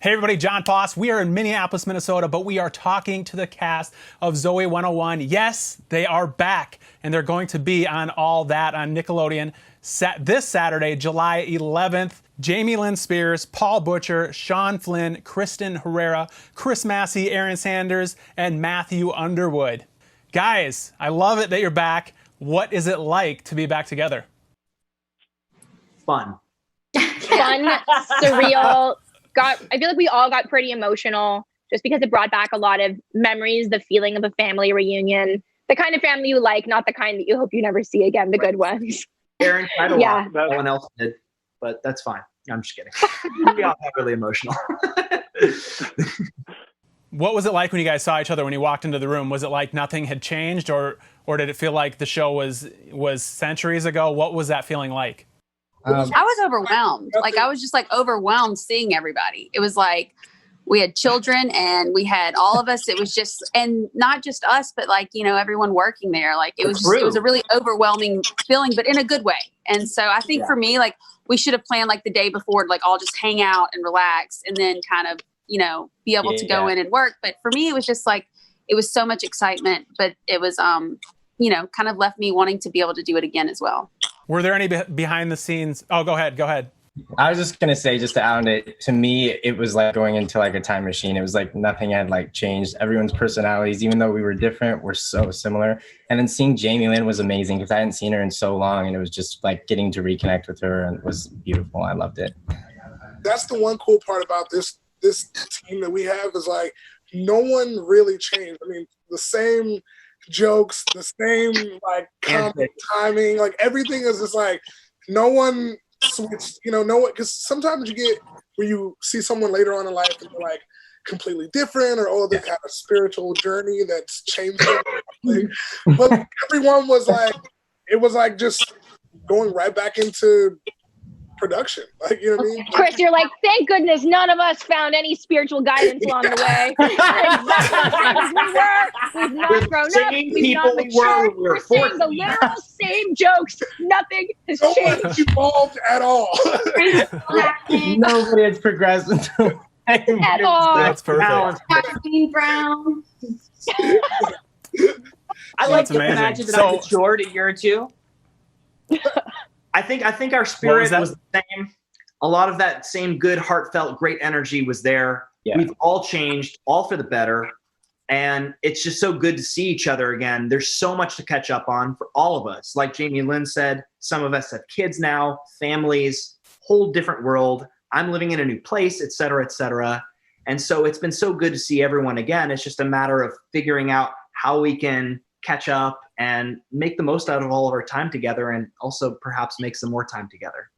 Hey everybody, John Foss. We are in Minneapolis, Minnesota, but we are talking to the cast of Zoey 101. Yes, they are back, and they're going to be on All That on Nickelodeon this Saturday, July 11th. Jamie Lynn Spears, Paul Butcher, Sean Flynn, Kristen Herrera, Chris Massey, Aaron Sanders, and Matthew Underwood. Guys, I love it that you're back. What is it like to be back together? Fun, surreal. I feel like we all got pretty emotional just because it brought back a lot of memories, the feeling of a family reunion, the kind of family you like, not the kind that you hope you never see again, the good ones. Aaron tried a Yeah. lot, no one else did, but that's fine. I'm just kidding. We all got really emotional. What was it like when you guys saw each other when you walked into the room? Was it like nothing had changed, or did it feel like the show was centuries ago? What was that feeling like? I was overwhelmed. Like, I was just like overwhelmed seeing everybody. It was like we had children and we had all of us. It was just, and not just us, but like, you know, everyone working there. Like it was a really overwhelming feeling, but in a good way. And so I think for me, like we should have planned like the day before to like all just hang out and relax and then kind of, you know, be able to go in and work. But for me, it was just like, it was so much excitement, but it was, you know, kind of left me wanting to be able to do it again as well. Were there any behind the scenes? Oh, go ahead. I was just going to say, just to add on it, to me, it was like going into like a time machine. It was like nothing had like changed. Everyone's personalities, even though we were different, were so similar. And then seeing Jamie Lynn was amazing because I hadn't seen her in so long. And it was just like getting to reconnect with her, and it was beautiful. I loved it. That's the one cool part about this team that we have is like no one really changed. I mean, the same jokes, the same like comic timing, like everything is just like no one switched, you know, no one, because sometimes you get where you see someone later on in life and they're like completely different, or they've had a spiritual journey that's changed them. But everyone was like, it was like just going right back into production, like, you know what I mean? Chris, you're like, thank goodness none of us found any spiritual guidance along the way. We've not grown up. We've not matured. We're saying the literal same jokes. Nothing has changed. No one evolved at all. Nobody has progressed until at all. That's perfect. Brown. I like to imagine that I matured a year or two. I think our spirit was the same. A lot of that same good, heartfelt, great energy was there. Yeah. We've all changed, all for the better. And it's just so good to see each other again. There's so much to catch up on for all of us. Like Jamie Lynn said, some of us have kids now, families, whole different world. I'm living in a new place, et cetera, et cetera. And so it's been so good to see everyone again. It's just a matter of figuring out how we can catch up and make the most out of all of our time together, and also perhaps make some more time together.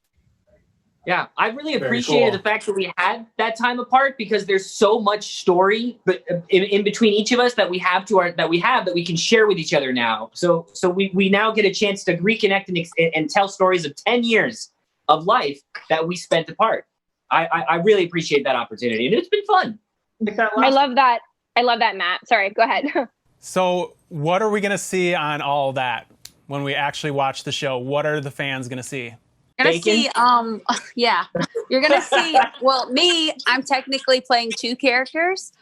Yeah, I really appreciated the fact that we had that time apart, because there's so much story but in between each of us that we we can share with each other now. So we now get a chance to reconnect and tell stories of 10 years of life that we spent apart. I really appreciate that opportunity, and it's been fun. I love that. I love that, Matt. Sorry, go ahead. So what are we going to see on All That when we actually watch the show? What are the fans going to see? You're going to see, you're going to see, well, me, I'm technically playing two characters.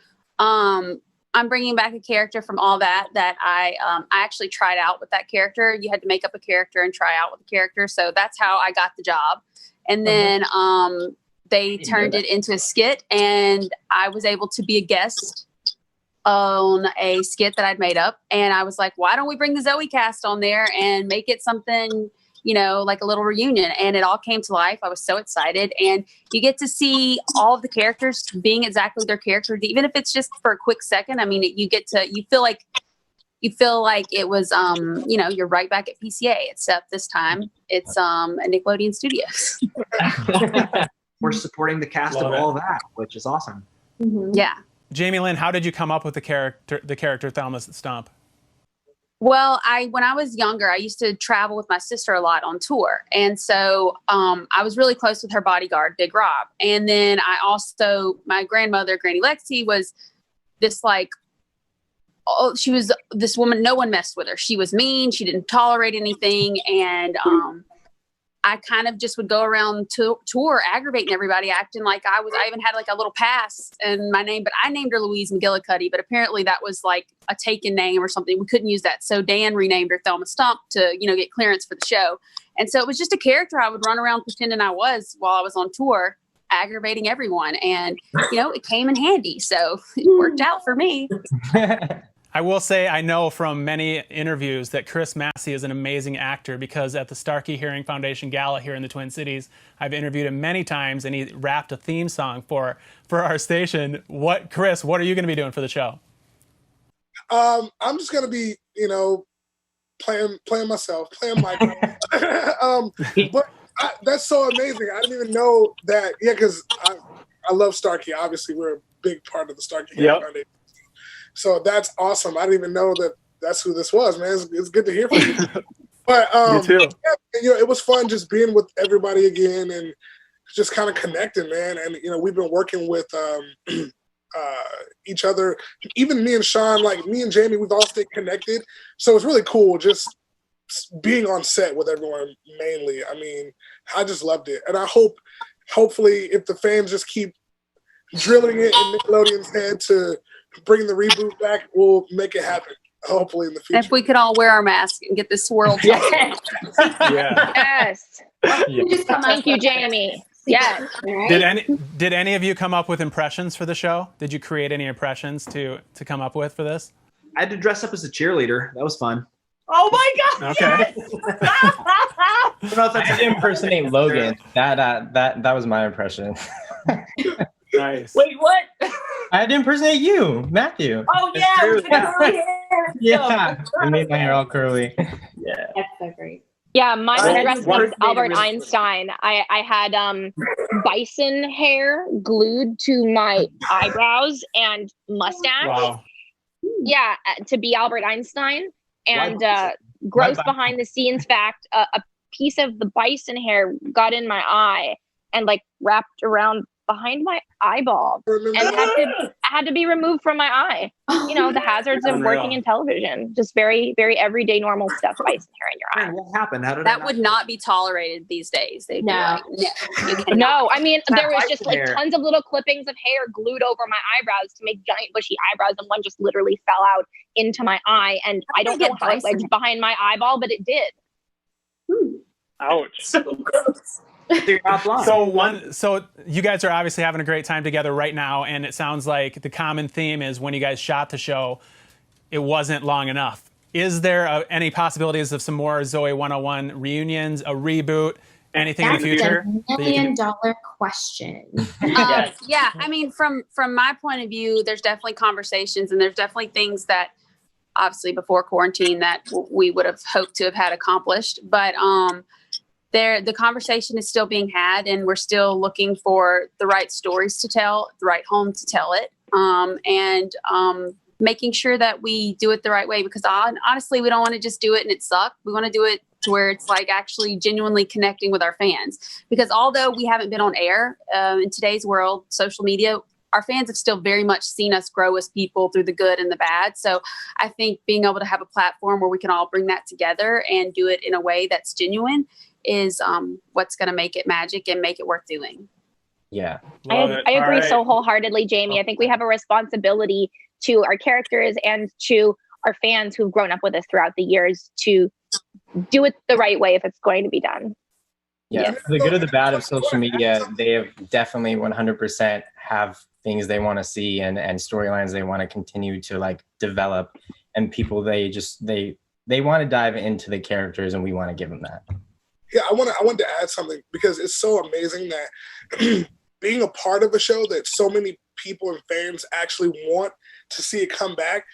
I'm bringing back a character from All That I actually tried out with that character. You had to make up a character and try out with the character. So that's how I got the job. And then they turned it into a skit, and I was able to be a guest on a skit that I'd made up. And I was like, why don't we bring the Zoey cast on there and make it something, you know, like a little reunion? And it all came to life. I was so excited. And you get to see all of the characters being exactly their character, even if it's just for a quick second. I mean, you feel like it was, you know, you're right back at PCA, except this time it's a Nickelodeon Studios. We're supporting the cast of All That, which is awesome. Mm-hmm. Yeah. Jamie Lynn, how did you come up with the character Thelma Stump? Well, when I was younger, I used to travel with my sister a lot on tour. And so I was really close with her bodyguard, Big Rob. And then my grandmother, Granny Lexi, was this like, she was this woman, no one messed with her. She was mean. She didn't tolerate anything. And I kind of just would go around tour aggravating everybody, acting like I even had like a little pass in my name, but I named her Louise McGillicuddy, but apparently that was like a taken name or something. We couldn't use that. So Dan renamed her Thelma Stump to, get clearance for the show. And so it was just a character I would run around pretending I was while I was on tour, aggravating everyone. And, it came in handy. So it worked out for me. I will say I know from many interviews that Chris Massey is an amazing actor, because at the Starkey Hearing Foundation Gala here in the Twin Cities, I've interviewed him many times, and he rapped a theme song for our station. Chris, what are you going to be doing for the show? I'm just going to be, playing myself, playing Michael. But that's so amazing. I didn't even know that. Yeah, because I love Starkey. Obviously, we're a big part of the Starkey Hearing Foundation. So that's awesome. I didn't even know that that's who this was, man. It's good to hear from you. But you too. Yeah, it was fun just being with everybody again and just kind of connecting, man. And we've been working with each other. Even me and Sean, like me and Jamie, we've all stayed connected. So it's really cool just being on set with everyone mainly. I mean, I just loved it. And hopefully, if the fans just keep drilling it in Nickelodeon's head to bring the reboot back, we'll make it happen. Hopefully in the future. If we could all wear our masks and get this world. Yes. Thank you, Jamie. Yes. Did any of you come up with impressions for the show? Did you create any impressions to come up with for this? I had to dress up as a cheerleader. That was fun. Oh my God! Okay. I did impersonate Logan. That was my impression. Nice. Wait, what? I had to impersonate you, Matthew. Oh yeah, with the curly hair. Yeah, I made my hair all curly. Yeah, that's so great. Yeah, my dress was Albert really Einstein. I had bison hair glued to my eyebrows and mustache. Wow. Yeah, to be Albert Einstein. And gross behind the scenes fact, a piece of the bison hair got in my eye and like wrapped around behind my eyeball and had to be removed from my eye. The hazards of working in television. Just very, very everyday normal stuff. Bison hair in your eye. What happened? How did that would not be tolerated these days? They'd be like, no. I mean, there was just like tons of little clippings of hair glued over my eyebrows to make giant bushy eyebrows, and one just literally fell out into my eye, and I don't know how it wedged behind my eyeball, but it did. Ouch. So gross. So you guys are obviously having a great time together right now, and it sounds like the common theme is when you guys shot the show, it wasn't long enough. Is there any possibilities of some more Zoey 101 reunions, a reboot, anything in the future? That's a $1 million question. Yeah, I mean, from my point of view, there's definitely conversations, and there's definitely things that obviously before quarantine that we would have hoped to have had accomplished, but the conversation is still being had, and we're still looking for the right stories to tell, the right home to tell it, and making sure that we do it the right way, because honestly, we don't want to just do it and it suck. We want to do it to where it's like actually genuinely connecting with our fans, because although we haven't been on air in today's world, social media, our fans have still very much seen us grow as people through the good and the bad. So I think being able to have a platform where we can all bring that together and do it in a way that's genuine is what's going to make it magic and make it worth doing. Yeah. I agree so wholeheartedly, Jamie. I think we have a responsibility to our characters and to our fans who've grown up with us throughout the years to do it the right way if it's going to be done. Yeah. For the good or the bad of social media, they have definitely 100% have things they want to see and storylines they want to continue to like develop, and people they want to dive into the characters, and we want to give them that. Yeah, I want to add something, because it's so amazing that being a part of a show that so many people and fans actually want to see it come back.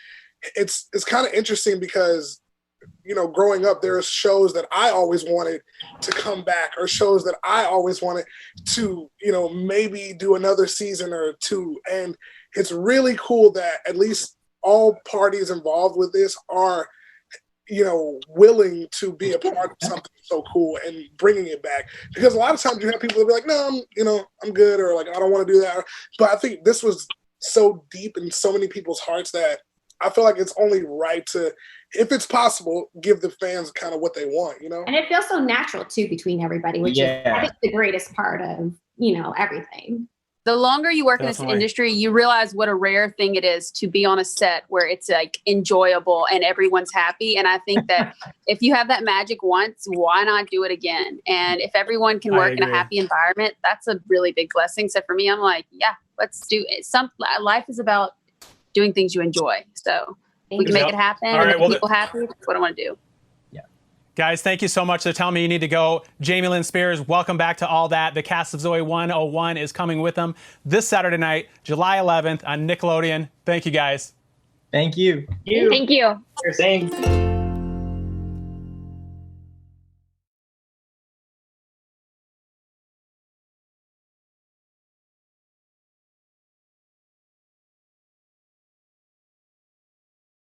It's kind of interesting because, growing up, there are shows that I always wanted to come back, or shows that I always wanted to, maybe do another season or two. And it's really cool that at least all parties involved with this are, willing to be a part of something so cool and bringing it back. Because a lot of times you have people that be like, no, I'm good, or like, I don't want to do that. But I think this was so deep in so many people's hearts that I feel like it's only right to, if it's possible, give the fans kind of what they want, you know? And it feels so natural too between everybody, which is I think the greatest part of, everything. The longer you work in this industry, you realize what a rare thing it is to be on a set where it's like enjoyable and everyone's happy. And I think that if you have that magic once, why not do it again? And if everyone can work in a happy environment, that's a really big blessing. So for me, I'm like, yeah, let's do it. Life is about doing things you enjoy. So we can make it happen and make people happy. That's what I want to do. Guys, thank you so much. They're telling me you need to go. Jamie Lynn Spears, welcome back to All That. The cast of Zoey 101 is coming with them this Saturday night, July 11th on Nickelodeon. Thank you, guys. Thank you. Thank you. Thanks.